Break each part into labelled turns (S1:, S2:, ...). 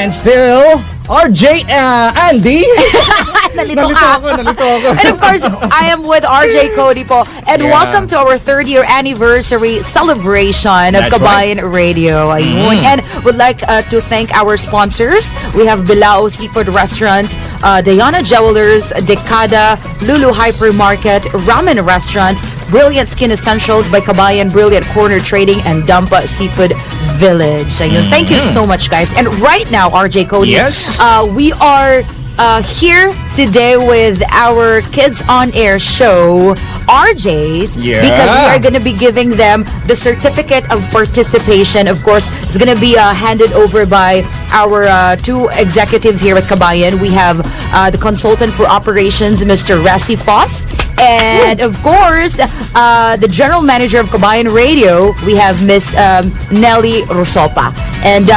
S1: And still, RJ Andy.
S2: Nalito ako. And of course, I am with RJ Cody po. And welcome to our 3rd year anniversary celebration of Qabayan Radio. Ayun. And would like to thank our sponsors. We have Bilao Seafood Restaurant, Diana Jewelers, Decada, Lulu Hypermarket, Ramen Restaurant, Brilliant Skin Essentials by Qabayan, Brilliant Corner Trading, and Dampa Seafood Village. Ayun. Thank you so much, guys. And right now, RJ Cody, we are here today with our Kids on Air show, RJs, because we are going to be giving them the certificate of participation. Of course, it's going to be handed over by our 2 executives here at Qabayan. We have the consultant for operations, Mr. Resi Foss, and of course, the general manager of Qabayan Radio, we have Miss Nelly Rosopa. And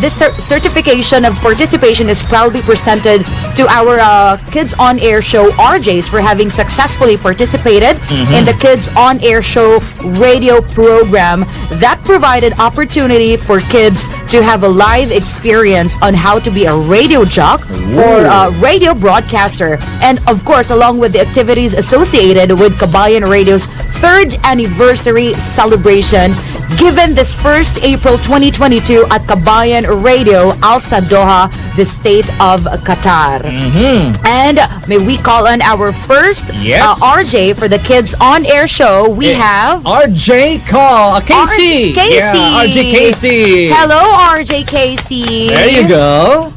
S2: this certification of participation is proudly presented to our Kids on Air show RJs for having successfully participated in the Kids on Air show radio program that provided opportunity for kids to have a live experience on how to be a radio jock or a radio broadcaster. And of course, along with the activities associated with Qabayan Radio's 3rd anniversary celebration, given this 1st April 2022 at Qabayan Radio, Al Doha, the state of Qatar. And may we call on our first RJ for the Kids on Air show. We have
S1: RJ Casey. RJ Casey.
S2: Hello, RJ Casey.
S1: There you go.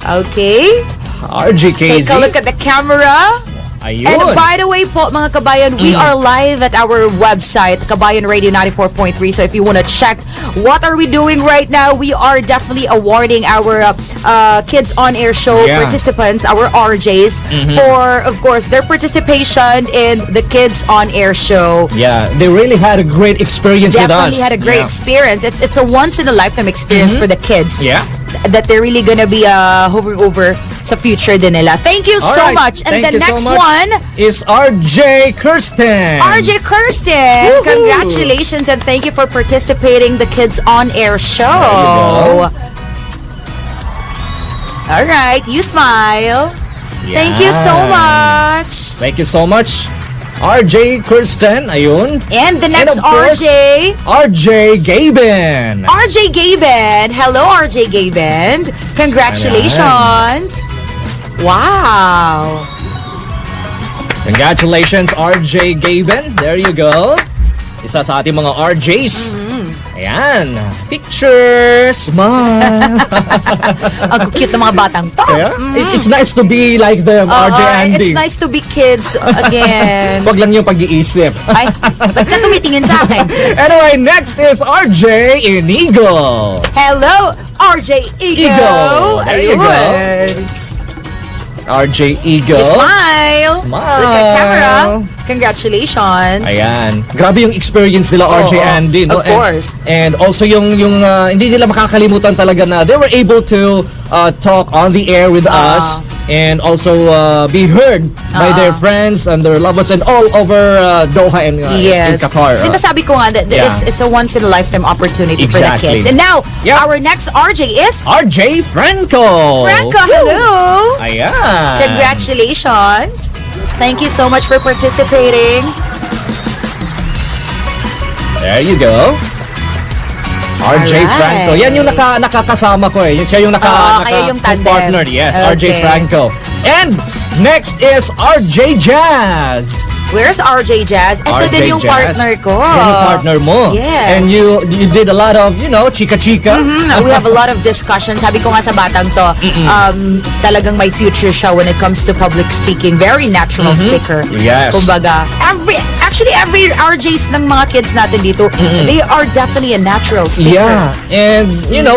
S2: Okay.
S1: RJ Casey.
S2: Take a look at the camera.
S1: Ayun.
S2: And by the way po, mga kabayan, we are live at our website, Qabayan Radio 94.3. So if you want to check what are we doing right now, we are definitely awarding our Kids on Air show participants, our RJs, for, of course, their participation in the Kids on Air show.
S1: Yeah, they really had a great experience with us.
S2: Definitely had a great experience. It's a once-in-a-lifetime experience for the kids.
S1: Yeah.
S2: That they're really gonna be hovering over sa future din nila. Thank you so much. And the next one
S1: is RJ Kirsten.
S2: RJ Kirsten, congratulations and thank you for participating the Kids on Air show. All right, you smile. Thank you so much.
S1: Thank you so much, RJ Kirsten, ayun.
S2: And the next
S1: RJ Gaben.
S2: RJ Gaben. Hello, RJ Gaben. Congratulations. Wow.
S1: Congratulations, RJ Gaben. There you go. Isa sa ating mga RJs. Ayan. Picture. Smile.
S2: Ang cute ng mga batang to.
S1: It's nice to be like them, RJ Andy.
S2: It's nice to be kids again.
S1: Wag lang yung pag-iisip.
S2: Ay, ba't ka tumitingin sa akin?
S1: Anyway, next is RJ Inigo.
S2: Hello, RJ Ego.
S1: There you go. RJ Ego.
S2: Smile. Look at the camera. Congratulations.
S1: Ayan. Grabe yung experience nila, RJ Andy. No?
S2: Of course.
S1: And also yung hindi nila makakalimutan talaga na they were able to talk on the air with us and also be heard by their friends and their loved ones and all over Doha and in Qatar.
S2: Sinasabi ko nga that it's a once-in-a-lifetime opportunity for the kids. And now, our next RJ is
S1: RJ Franco.
S2: Franco, hello.
S1: Ayan.
S2: Congratulations. Thank you so much for participating.
S1: There you go. RJ Franco. Yan yung nakakasama ko eh. Siya yung
S2: yung tandem.
S1: partner. Yes, RJ Franco. And next is RJ Jazz.
S2: Where's RJ Jazz? Ito din yung partner ko.
S1: Yan yung partner mo.
S2: Yes.
S1: And you did a lot of, chika-chika.
S2: We have a lot of discussions. Sabi ko nga sa batang to, talagang may future siya when it comes to public speaking. Very natural speaker.
S1: Yes.
S2: Kumbaga, every RJs ng mga kids natin dito, they are definitely a natural speaker.
S1: Yeah. And,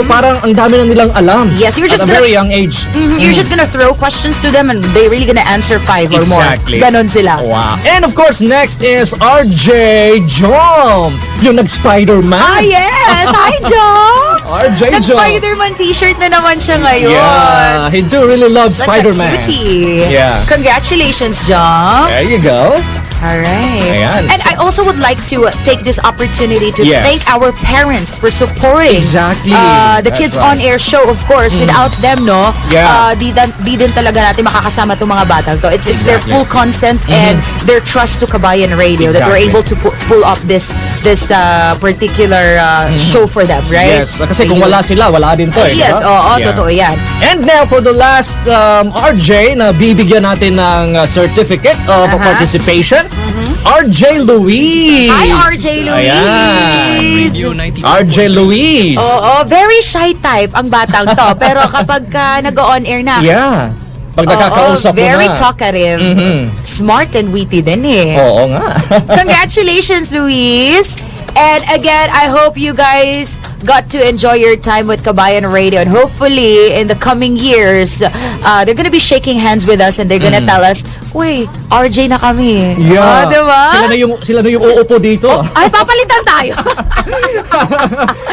S1: parang ang dami na nilang alam.
S2: Yes, you're just
S1: at a very young age.
S2: You're just gonna throw questions to them and they're really gonna answer 5 or more.
S1: Exactly.
S2: Ganon sila.
S1: Wow. And of course, next is RJ Jom. Yung nag-Spider-Man.
S2: Yes! Hi, Jom!
S1: RJ Jom.
S2: Nag-Spider-Man t-shirt na naman siya ngayon.
S1: Yeah, he do really love Spider-Man.
S2: Such a cutie.
S1: Yeah.
S2: Congratulations, Jom.
S1: There you go.
S2: Alright.
S1: Ayan.
S2: And I also would like to take this opportunity to thank our parents for supporting
S1: Exactly.
S2: the
S1: That's
S2: Kids
S1: right.
S2: On Air show, of course. Without them, no, di din talaga natin makakasama itong mga batang to. It's their full consent and their trust to Qabayan Radio that we're able to pull up this particular show for them, right?
S1: Yes, kasi kung wala sila, wala din to.
S2: Yes, totoo yan.
S1: And now for the last RJ na bibigyan natin ng certificate of participation, RJ Luis.
S2: Hi, RJ Luis.
S1: Ayan. RJ Luis.
S2: Oo, very shy type ang batang to. Pero kapag nag-on air na,
S1: pag nakakausap mo na.
S2: very talkative. Smart and witty din eh.
S1: Oo nga.
S2: Congratulations, Luis. And again, I hope you guys got to enjoy your time with Qabayan Radio. And hopefully, in the coming years, they're gonna be shaking hands with us and they're gonna tell us, uy, RJ na kami.
S1: Yeah.
S2: Diba?
S1: Sila na yung uupo dito.
S2: Ay, papalitan tayo.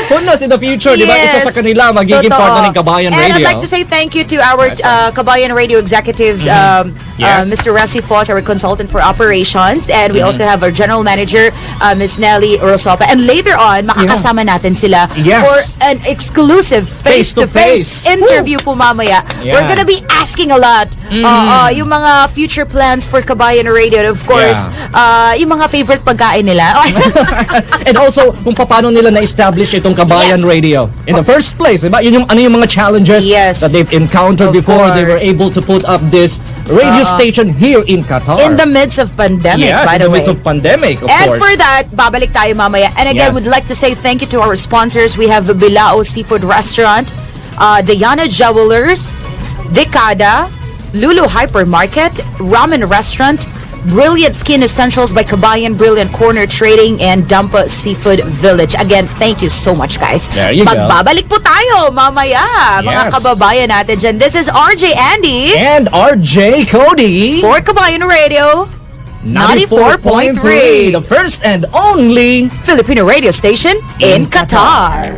S1: Who knows in the future, di ba? Isa sa kanila magiging partner ng Qabayan Radio.
S2: And I'd like to say thank you to our Qabayan Radio executives, Mr. Rassi Foss, our consultant for operations, and we also have our general manager, Ms. Nelly Rosopa. And later on, makakasama natin sila for an exclusive face-to-face interview po mamaya. We're gonna be asking a lot yung mga future plans for Qabayan Radio, and of course, yung mga favorite pagkain nila.
S1: And also, kung paano nila na-establish itong Qabayan Radio in the first place, diba? Yun yung mga challenges that they've encountered before they were able to put up this radio station here in Qatar.
S2: In the midst of pandemic, by the way.
S1: In the midst of pandemic, of course.
S2: And for that, babalik tayo mamaya. And again, would like to say thank you to our sponsors. We have Bilao Seafood Restaurant, Diana Jewelers, Decada, Lulu Hypermarket, Ramen Restaurant, Brilliant Skin Essentials by Qabayan, Brilliant Corner Trading, and Dampa Seafood Village. Again, thank you so much, guys.
S1: There you go.
S2: Magbabalik po tayo mamaya, mga kababayan natin dyan. This is RJ Andy.
S1: And RJ Cody.
S2: For Qabayan Radio 94.3.
S1: The first and only
S2: Filipino radio station in Qatar.